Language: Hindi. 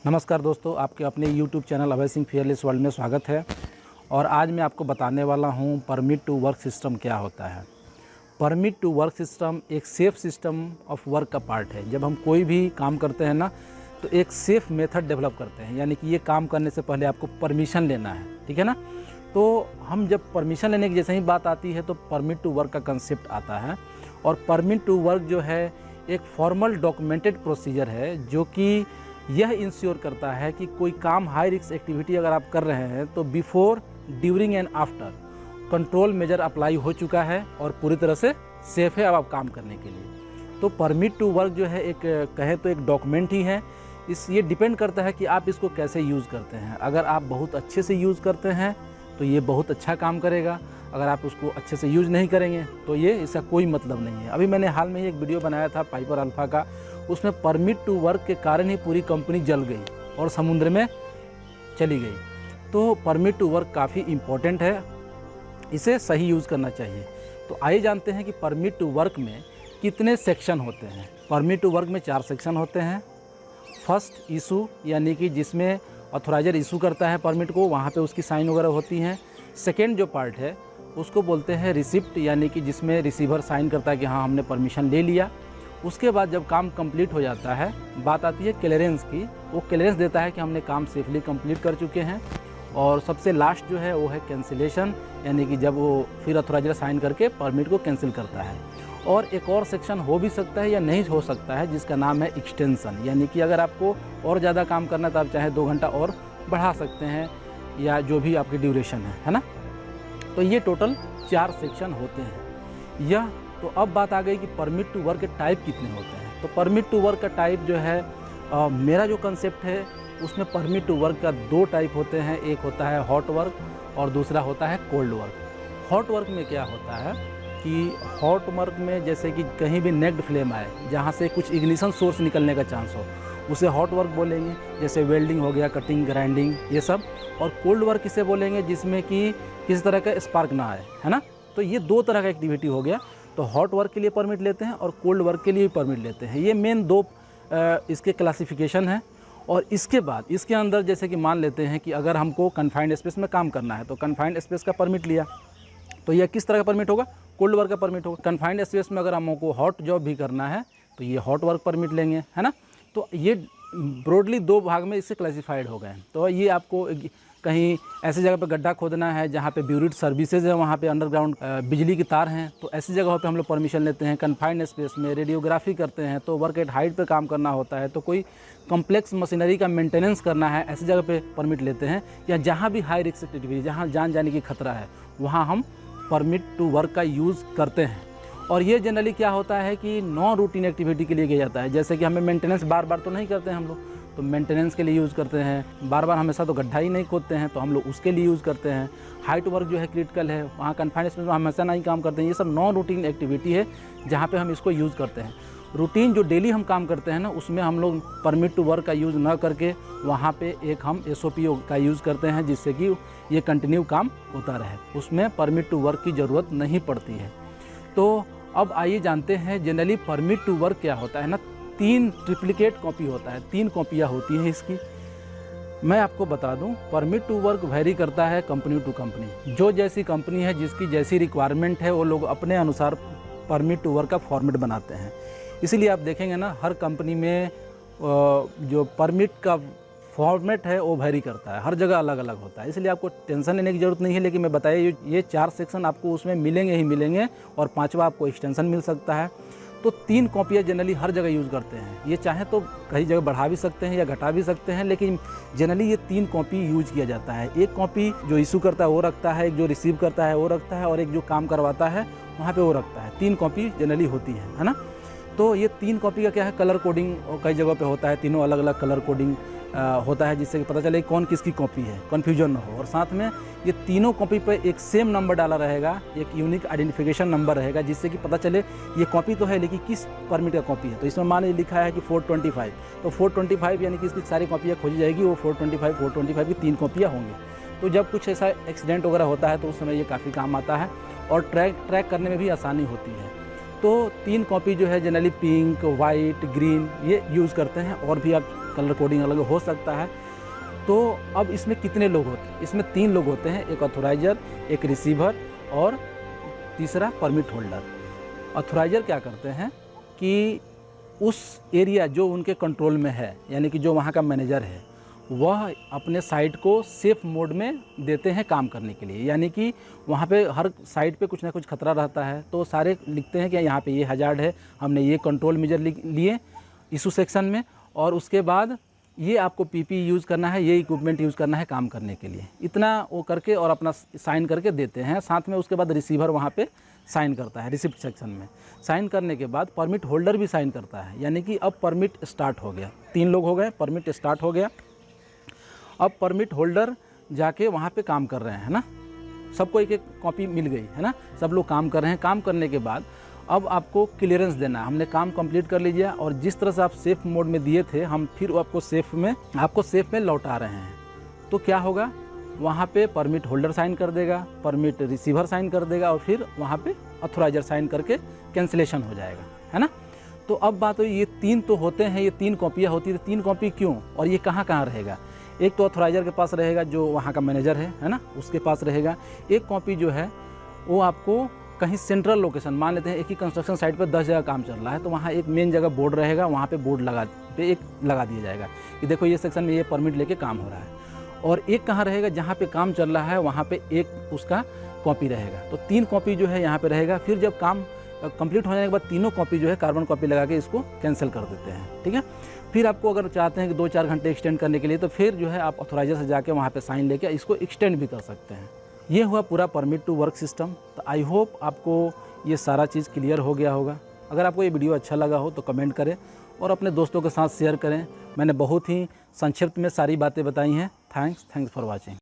नमस्कार दोस्तों, आपके अपने YouTube channel Abhay Singh fearless world में स्वागत है। और आज मैं आपको बताने वाला हूं परमिट टू वर्क सिस्टम क्या होता है। परमिट टू वर्क सिस्टम एक सेफ सिस्टम ऑफ वर्क का पार्ट है। जब हम कोई भी काम करते हैं ना, तो एक सेफ मेथड डेवलप करते हैं, यानी कि ये काम करने से पहले आपको परमिशन लेना है, ठीक है ना। तो हम जब परमिशन लेने की जैसे ही बात आती है तो परमिट टू वर्क का कंसेप्ट आता है। और परमिट टू वर्क जो है एक फॉर्मल डॉक्यूमेंटेड प्रोसीजर है, जो कि यह इंश्योर करता है कि कोई काम हाई रिस्क एक्टिविटी अगर आप कर रहे हैं तो before, during and after control measure apply हो चुका है और पूरी तरह से सेफ है अब आप काम करने के लिए। तो परमिट टू वर्क जो है एक कहें तो एक डॉक्यूमेंट ही है। ये डिपेंड करता है कि आप इसको कैसे यूज़ करते हैं। अगर आप बहुत अच्छे से यूज़ करते हैं तो ये बहुत अच्छा काम करेगा। अगर आप उसको अच्छे से यूज़ नहीं करेंगे तो ये इसका कोई मतलब नहीं है। अभी मैंने हाल में ही एक वीडियो बनाया था पाइपर अल्फा का, उसमें परमिट टू वर्क के कारण ही पूरी कंपनी जल गई और समुद्र में चली गई। तो परमिट टू वर्क काफ़ी इम्पोर्टेंट है, इसे सही यूज़ करना चाहिए। तो आइए जानते हैं कि परमिट टू वर्क में कितने सेक्शन होते हैं। परमिट टू वर्क में 4 सेक्शन होते हैं। फर्स्ट इशू, यानी कि जिसमें ऑथोराइजर इशू करता है परमिट को, वहाँ पे उसकी साइन वगैरह होती हैं। सेकेंड जो पार्ट है उसको बोलते हैं रिसिप्ट, यानी कि जिसमें रिसीवर साइन करता है कि हाँ हमने परमिशन ले लिया। उसके बाद जब काम कंप्लीट हो जाता है, बात आती है क्लियरेंस की। वो क्लियरेंस देता है कि हमने काम सेफली कंप्लीट कर चुके हैं। और सबसे लास्ट जो है वो है कैंसिलेशन, यानी कि जब वो फिर ऑथोराइजर साइन करके परमिट को कैंसिल करता है। और एक और सेक्शन हो भी सकता है या नहीं हो सकता है, जिसका नाम है एक्सटेंशन, यानी कि अगर आपको और ज़्यादा काम करना है तो आप चाहे 2 घंटा और बढ़ा सकते हैं, या जो भी आपकी ड्यूरेशन है ना। तो ये टोटल 4 सेक्शन होते हैं। यह तो अब बात आ गई कि परमिट टू वर्क के टाइप कितने होते हैं। तो परमिट टू वर्क का टाइप जो है मेरा जो कंसेप्ट है उसमें परमिट टू वर्क का 2 टाइप होते हैं। एक होता है हॉट वर्क और दूसरा होता है कोल्ड वर्क। हॉट वर्क में क्या होता है कि हॉट वर्क में जैसे कि कहीं भी नेक्ड फ्लेम आए, जहाँ से कुछ इग्निशन सोर्स निकलने का चांस हो, उसे हॉट वर्क बोलेंगे। जैसे वेल्डिंग हो गया, कटिंग, ग्राइंडिंग, ये सब। और कोल्ड वर्क किसे बोलेंगे, जिसमें कि किसी तरह का स्पार्क ना आए, है ना। तो ये 2 तरह का एक्टिविटी हो गया। तो हॉट वर्क के लिए परमिट लेते हैं और कोल्ड वर्क के लिए भी परमिट लेते हैं। ये मेन 2 इसके क्लासिफिकेशन है। और इसके बाद इसके अंदर जैसे कि मान लेते हैं कि अगर हमको कन्फाइंड स्पेस में काम करना है तो कन्फाइंड स्पेस का परमिट लिया, तो यह किस तरह का परमिट होगा, कोल्ड वर्क का परमिट होगा। कन्फाइंड स्पेस में अगर हमको हॉट जॉब भी करना है तो ये हॉट वर्क परमिट लेंगे, है ना। तो ये ब्रॉडली 2 भाग में इससे क्लासिफाइड हो गए। तो ये आपको कहीं ऐसी जगह पे गड्ढा खोदना है जहाँ पे ब्यूरिड सर्विसेज है, वहाँ पे अंडरग्राउंड बिजली की तार हैं, तो ऐसी जगहों पे हम लोग परमिशन लेते हैं। कन्फाइंड स्पेस में रेडियोग्राफी करते हैं तो वर्क एट हाइट पे काम करना होता है, तो कोई कॉम्प्लेक्स मशीनरी का मेंटेनेंस करना है, ऐसी जगह पे परमिट लेते हैं। या जहाँ भी हाई रिस्क एक्टिविटी, जहाँ जान जाने की खतरा है, वहाँ हम परमिट टू वर्क का यूज़ करते हैं। और ये जनरली क्या होता है कि नॉन रूटीन एक्टिविटी के लिए किया जाता है। जैसे कि हमें मेंटेनेंस बार बार तो नहीं करते हैं हम लोग, तो मेंटेनेंस के लिए यूज़ करते हैं। बार बार हमेशा तो गड्ढा ही नहीं खोदते हैं, तो हम लोग उसके लिए यूज़ करते हैं। हाइट वर्क जो है क्रिटिकल है, वहाँ कन्फाइंड स्पेस में हमेशा नहीं काम करते हैं। ये सब नॉन रूटीन एक्टिविटी है जहाँ पे हम इसको यूज़ करते हैं। रूटीन जो डेली हम काम करते हैं ना, उसमें हम लोग परमिट टू वर्क का यूज़ ना करके वहाँ पे एक हम SOP का यूज़ करते हैं, जिससे कि ये कंटिन्यू काम होता रहे। उसमें परमिट टू वर्क की ज़रूरत नहीं पड़ती है। तो अब आइए जानते हैं जनरली परमिट टू वर्क क्या होता है ना। 3 ट्रिप्लिकेट कॉपी होता है, 3 कॉपियाँ होती हैं इसकी। मैं आपको बता दूं, परमिट टू वर्क वेरी करता है कंपनी टू कंपनी। जो जैसी कंपनी है, जिसकी जैसी रिक्वायरमेंट है, वो लोग अपने अनुसार परमिट टू वर्क का फॉर्मेट बनाते हैं। इसीलिए आप देखेंगे ना, हर कंपनी में जो परमिट का फॉर्मेट है वो वेरी करता है, हर जगह अलग अलग होता है। इसलिए आपको टेंशन लेने की ज़रूरत नहीं है। लेकिन मैं बताइए, ये 4 सेक्शन आपको उसमें मिलेंगे ही मिलेंगे, और 5वां आपको एक्सटेंशन मिल सकता है। तो 3 कॉपियाँ जनरली हर जगह यूज़ करते हैं। ये चाहे तो कई जगह बढ़ा भी सकते हैं या घटा भी सकते हैं, लेकिन जनरली ये 3 कॉपी यूज किया जाता है। एक कॉपी जो इशू करता है वो रखता है, एक जो रिसीव करता है वो रखता है, और एक जो काम करवाता है वहाँ पे वो रखता है। 3 कॉपी जनरली होती है ना। तो ये 3 कॉपी का क्या है, कलर कोडिंग कई जगह पे होता है। तीनों अलग अलग कलर कोडिंग होता है, जिससे कि पता चले कौन किसकी कॉपी है, कन्फ्यूजन ना हो। और साथ में ये तीनों कॉपी पे एक सेम नंबर डाला रहेगा, एक यूनिक आइडेंटिफिकेशन नंबर रहेगा, जिससे कि पता चले ये कॉपी तो है लेकिन किस परमिट का कॉपी है। तो इसमें मान लिखा है कि 425, तो 425 यानी कि इसकी सारी कॉपियाँ खोजी जाएगी, वो 425 की 3 कॉपियाँ होंगी। तो जब कुछ ऐसा एक्सीडेंट वगैरह होता है तो उस समय ये काफ़ी काम आता है, और ट्रैक करने में भी आसानी होती है। तो 3 कॉपी जो है जनरली पिंक, वाइट, ग्रीन ये यूज़ करते हैं। और भी आप कलर कोडिंग अलग हो सकता है। तो अब इसमें कितने लोग होते हैं? इसमें 3 लोग होते हैं, एक ऑथोराइज़र, एक रिसीवर और तीसरा परमिट होल्डर। ऑथोराइज़र क्या करते हैं कि उस एरिया जो उनके कंट्रोल में है, यानी कि जो वहाँ का मैनेजर है, वह अपने साइट को सेफ़ मोड में देते हैं काम करने के लिए। यानी कि वहाँ पे हर साइट पे कुछ ना कुछ खतरा रहता है, तो सारे लिखते हैं कि यहाँ पे ये हज़ार्ड है, हमने ये कंट्रोल मेजर लिए इशू सेक्शन में, और उसके बाद ये आपको पीपी यूज़ करना है, ये इक्विपमेंट यूज़ करना है काम करने के लिए। इतना वो करके और अपना साइन करके देते हैं। साथ में उसके बाद रिसीवर वहाँ पे साइन करता है रिसिप्ट सेक्शन में। साइन करने के बाद परमिट होल्डर भी साइन करता है, यानी कि अब परमिट स्टार्ट हो गया। 3 लोग हो गए, परमिट स्टार्ट हो गया। अब परमिट होल्डर जाके वहाँ पे काम कर रहे हैं, है ना। सबको एक एक कॉपी मिल गई, है ना। सब लोग काम कर रहे हैं। काम करने के बाद अब आपको क्लियरेंस देना है। हमने काम कंप्लीट कर लीजिए, और जिस तरह से आप सेफ़ मोड में दिए थे, हम फिर आपको सेफ़ में लौटा रहे हैं। तो क्या होगा, वहाँ पे परमिट होल्डर साइन कर देगा, परमिट रिसीवर साइन कर देगा, और फिर वहाँ पे ऑथोराइजर साइन करके कैंसिलेशन हो जाएगा, है ना। तो अब बात हुई, ये 3 तो होते हैं, ये 3 कॉपियाँ होती है। 3 कॉपी क्यों, और ये कहाँ कहाँ रहेगा? एक तो ऑथोराइजर के पास रहेगा, जो वहाँ का मैनेजर है ना, उसके पास रहेगा। एक कॉपी जो है वो आपको कहीं सेंट्रल लोकेशन, मान लेते हैं एक ही कंस्ट्रक्शन साइट पर 10 जगह काम चल रहा है, तो वहाँ एक मेन जगह बोर्ड रहेगा, वहाँ पे बोर्ड लगा दिया जाएगा कि देखो ये सेक्शन में ये परमिट लेके काम हो रहा है। और एक कहाँ रहेगा, जहाँ पे काम चल रहा है वहाँ पे एक उसका कॉपी रहेगा। तो 3 कॉपी जो है यहाँ पे रहेगा। फिर जब काम कंप्लीट हो जाने के बाद तीनों कॉपी जो है कार्बन कॉपी लगा के इसको कैंसिल कर देते हैं, ठीक है। फिर आपको अगर चाहते हैं कि 2-4 घंटे एक्सटेंड करने के लिए, तो फिर जो है आप ऑथोराइजर से जाके वहाँ पे साइन लेके इसको एक्सटेंड भी कर सकते हैं। ये हुआ पूरा परमिट टू वर्क सिस्टम। तो आई होप आपको ये सारा चीज़ क्लियर हो गया होगा। अगर आपको ये वीडियो अच्छा लगा हो तो कमेंट करें और अपने दोस्तों के साथ शेयर करें। मैंने बहुत ही संक्षिप्त में सारी बातें बताई हैं। Thanks for watching.